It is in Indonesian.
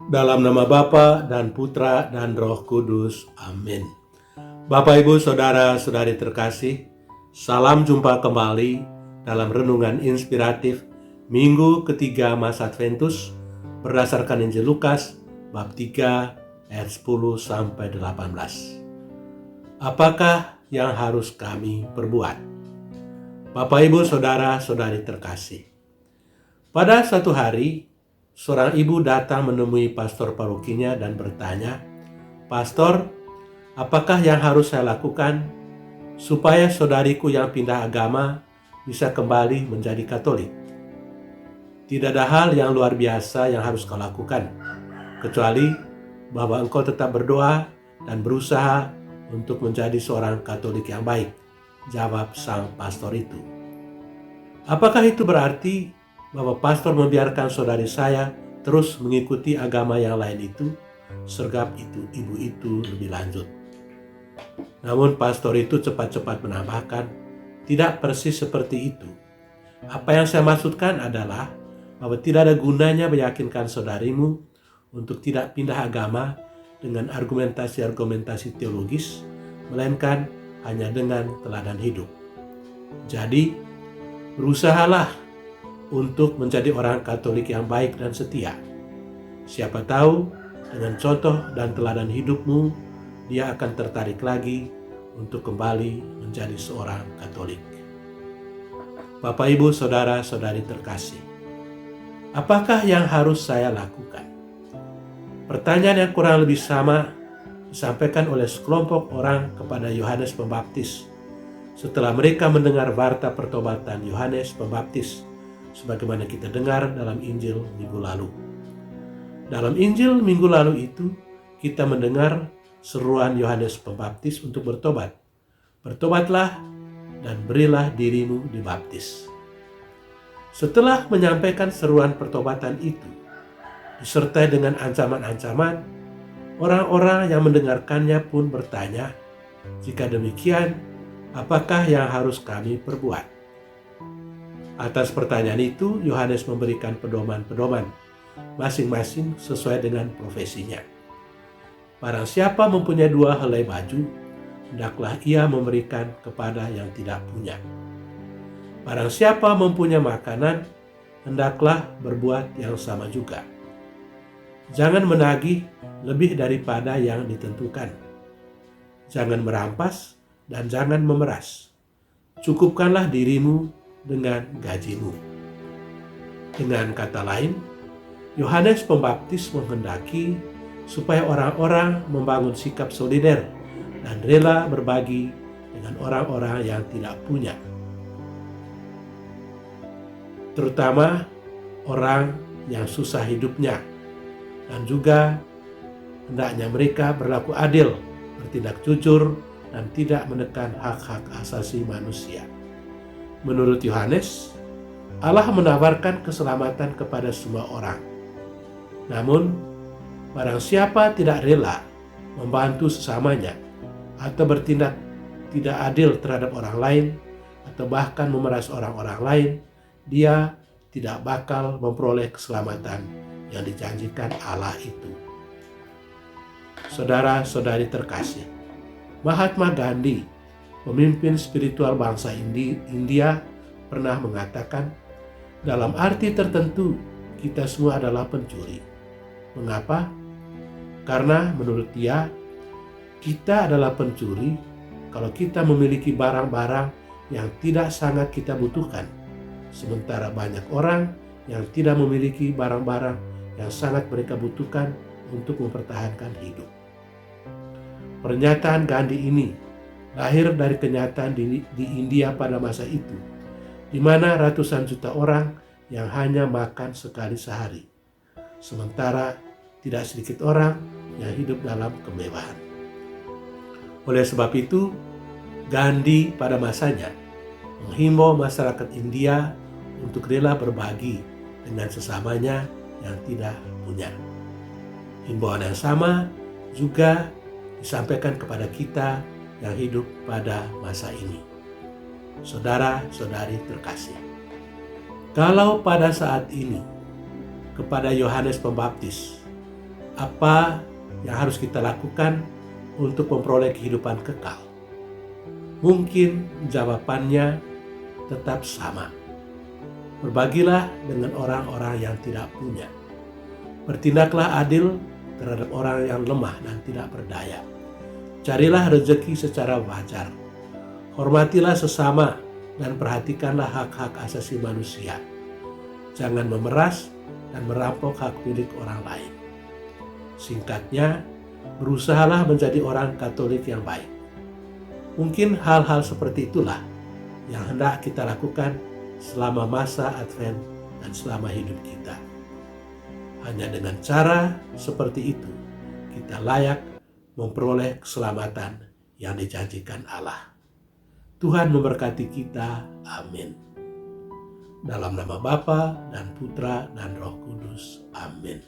Dalam nama Bapa dan Putra dan Roh Kudus. Amin. Bapak, Ibu, Saudara-saudari terkasih, salam jumpa kembali dalam renungan inspiratif Minggu ketiga masa Adventus berdasarkan Injil Lukas bab 3 ayat 10-18. Apakah yang harus kami perbuat? Bapak, Ibu, Saudara-saudari terkasih, pada suatu hari seorang ibu datang menemui pastor parokinya dan bertanya, "Pastor, apakah yang harus saya lakukan supaya saudariku yang pindah agama bisa kembali menjadi Katolik?" Tidak ada hal yang luar biasa yang harus kau lakukan, kecuali bahwa engkau tetap berdoa dan berusaha untuk menjadi seorang Katolik yang baik, jawab sang pastor itu. Apakah itu berarti bahwa pastor membiarkan saudari saya terus mengikuti agama yang lain itu? Sergap itu ibu itu lebih lanjut. Namun pastor itu cepat-cepat menambahkan, tidak persis seperti itu. Apa yang saya maksudkan adalah bahwa tidak ada gunanya meyakinkan saudarimu untuk tidak pindah agama dengan argumentasi-argumentasi teologis, melainkan hanya dengan teladan hidup. Jadi, berusahalah untuk menjadi orang Katolik yang baik dan setia. Siapa tahu dengan contoh dan teladan hidupmu, dia akan tertarik lagi untuk kembali menjadi seorang Katolik. Bapak, Ibu, Saudara-saudari terkasih, apakah yang harus saya lakukan? Pertanyaan yang kurang lebih sama disampaikan oleh sekelompok orang kepada Yohanes Pembaptis setelah mereka mendengar warta pertobatan Yohanes Pembaptis, sebagaimana kita dengar dalam Injil minggu lalu. Dalam Injil minggu lalu itu, kita mendengar seruan Yohanes Pembaptis untuk bertobat. Bertobatlah dan berilah dirimu dibaptis. Setelah menyampaikan seruan pertobatan itu, disertai dengan ancaman-ancaman, orang-orang yang mendengarkannya pun bertanya, "Jika demikian, apakah yang harus kami perbuat?" Atas pertanyaan itu, Yohanes memberikan pedoman-pedoman, masing-masing sesuai dengan profesinya. Barang siapa mempunyai 2 helai baju, hendaklah ia memberikan kepada yang tidak punya. Barang siapa mempunyai makanan, hendaklah berbuat yang sama juga. Jangan menagih lebih daripada yang ditentukan. Jangan merampas dan jangan memeras. Cukupkanlah dirimu dengan gajimu. Dengan kata lain, Yohanes Pembaptis menghendaki supaya orang-orang membangun sikap solider dan rela berbagi dengan orang-orang yang tidak punya, terutama orang yang susah hidupnya, dan juga hendaknya mereka berlaku adil, bertindak jujur, dan tidak menekan hak-hak asasi manusia. Menurut Yohanes, Allah menawarkan keselamatan kepada semua orang. Namun, barang siapa tidak rela membantu sesamanya atau bertindak tidak adil terhadap orang lain atau bahkan memeras orang-orang lain, dia tidak bakal memperoleh keselamatan yang dijanjikan Allah itu. Saudara-saudari terkasih, Mahatma Gandhi, pemimpin spiritual bangsa India, pernah mengatakan, dalam arti tertentu kita semua adalah pencuri. Mengapa? Karena menurut dia, kita adalah pencuri kalau kita memiliki barang-barang yang tidak sangat kita butuhkan, sementara banyak orang yang tidak memiliki barang-barang yang sangat mereka butuhkan untuk mempertahankan hidup. Pernyataan Gandhi ini lahir dari kenyataan di India pada masa itu, di mana ratusan juta orang yang hanya makan sekali sehari, sementara tidak sedikit orang yang hidup dalam kemewahan. Oleh sebab itu, Gandhi pada masanya menghimbau masyarakat India untuk rela berbagi dengan sesamanya yang tidak punya. Himbauan yang sama juga disampaikan kepada kita yang hidup pada masa ini. Saudara-saudari terkasih, kalau pada saat ini kepada Yohanes Pembaptis Apa yang harus kita lakukan untuk memperoleh kehidupan kekal? Mungkin jawabannya tetap sama. Berbagilah dengan orang-orang yang tidak punya. Bertindaklah adil terhadap orang yang lemah dan tidak berdaya. Carilah rezeki secara wajar. Hormatilah sesama dan perhatikanlah hak-hak asasi manusia. Jangan memeras dan merampok hak milik orang lain. Singkatnya, berusahalah menjadi orang Katolik yang baik. Mungkin hal-hal seperti itulah yang hendak kita lakukan selama masa Advent dan selama hidup kita. Hanya dengan cara seperti itu, kita layak memperoleh keselamatan yang dijanjikan Allah. Tuhan memberkati kita. Amin. Dalam nama Bapa dan Putra dan Roh Kudus. Amin.